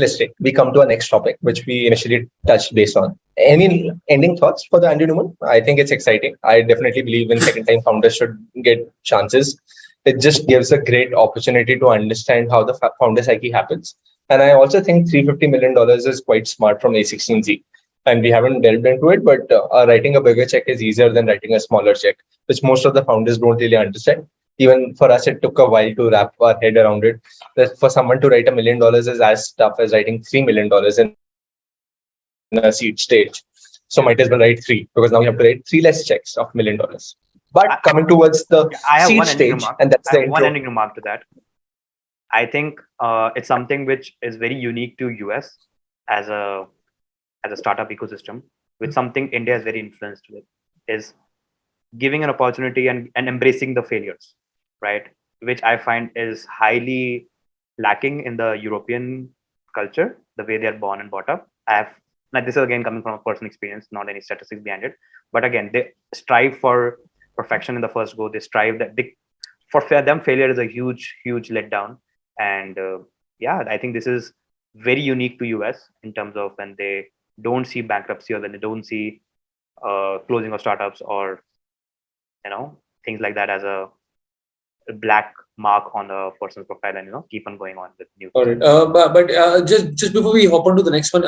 real estate, we come to our next topic, which we initially touched base on. Any ending thoughts for the Andrew Newman? I think it's exciting. I definitely believe in second time founders should get chances. It just gives a great opportunity to understand how the founder psyche happens. And I also think $350 million is quite smart from A16z. And we haven't delved into it, but writing a bigger check is easier than writing a smaller check, which most of the founders don't really understand. Even for us, it took a while to wrap our head around it. That for someone to write $1 million is as tough as writing $3 million in a seed stage. So might as well write three, because now you have to write three less checks of $1 million. But coming towards the seed stage, and that's the intro. One ending remark to that. I think it's something which is very unique to US as a startup ecosystem, which something India is very influenced with, is giving an opportunity and embracing the failures, right? Which I find is highly lacking in the European culture, the way they're born and brought up. Like, this is again coming from a personal experience, not any statistics behind it. But again, they strive for perfection in the first go. They strive that for them, failure is a huge letdown. And I think this is very unique to US in terms of when they don't see bankruptcy, or when they don't see closing of startups, or things like that as a black mark on a person's profile, and keep on going on with new. All right. But just before we hop on to the next one,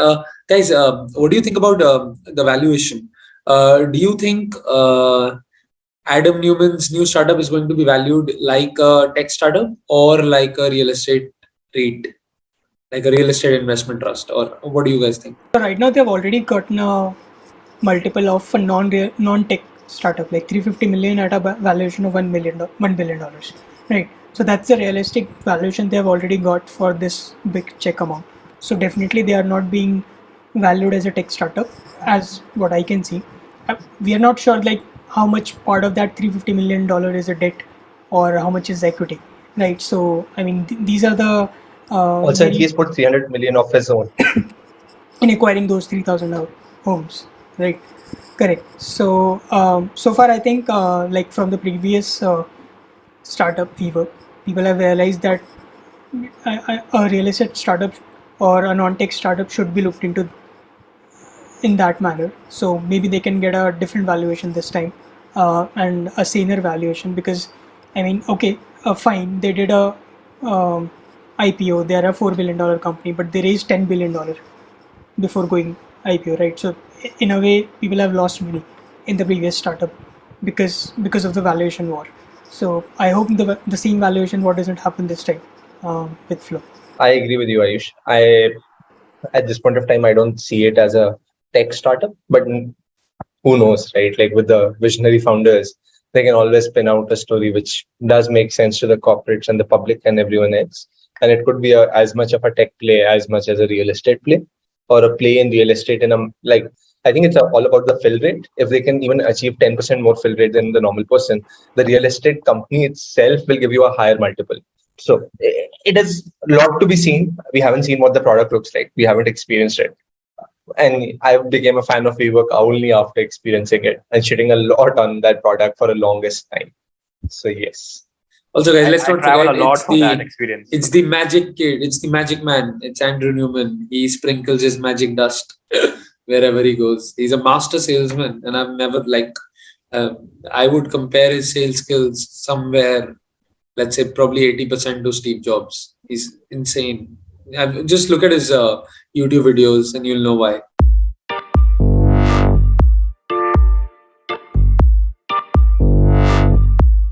guys, what do you think about the valuation? Do you think Adam Newman's new startup is going to be valued like a tech startup, or like a real estate REIT, like a real estate investment trust, or what do you guys think? So right now they've already gotten a multiple of a non-tech startup, like 350 million at a valuation of $1 billion, right? So that's the realistic valuation they have already got for this big check amount. So definitely they are not being valued as a tech startup, as what I can see. We are not sure like how much part of that $350 million is a debt, or how much is equity, right? So I mean, these are the also he has put 300 million of his own in acquiring those 3,000 homes, right? Correct. So so far I think like from the previous startup fever, people have realized that a real estate startup or a non-tech startup should be looked into in that manner. So maybe they can get a different valuation this time, and a saner valuation, because I mean, okay, fine, they did a IPO, they are a $4 billion company, but they raised $10 billion before going IPO, right? So in a way, people have lost money in the previous startup because of the valuation war. So I hope the same valuation war doesn't happen this time with Flow. I agree with you, Ayush. At this point of time, I don't see it as a tech startup, but who knows, right? Like with the visionary founders, they can always spin out a story which does make sense to the corporates and the public and everyone else. And it could be as much of a tech play as much as a real estate play, or a play in real estate I think it's all about the fill rate. If they can even achieve 10% more fill rate than the normal person, the real estate company itself will give you a higher multiple. So it is a lot to be seen. We haven't seen what the product looks like. We haven't experienced it. And I became a fan of WeWork only after experiencing it and shitting a lot on that product for the longest time. So yes. Also, guys, let's not forget, a lot for that experience. It's the magic kid. It's the magic man. It's Andrew Newman. He sprinkles his magic dust wherever he goes. He's a master salesman, and I've never I would compare his sales skills somewhere, let's say probably 80% to Steve Jobs. He's insane. Just look at his YouTube videos and you'll know why.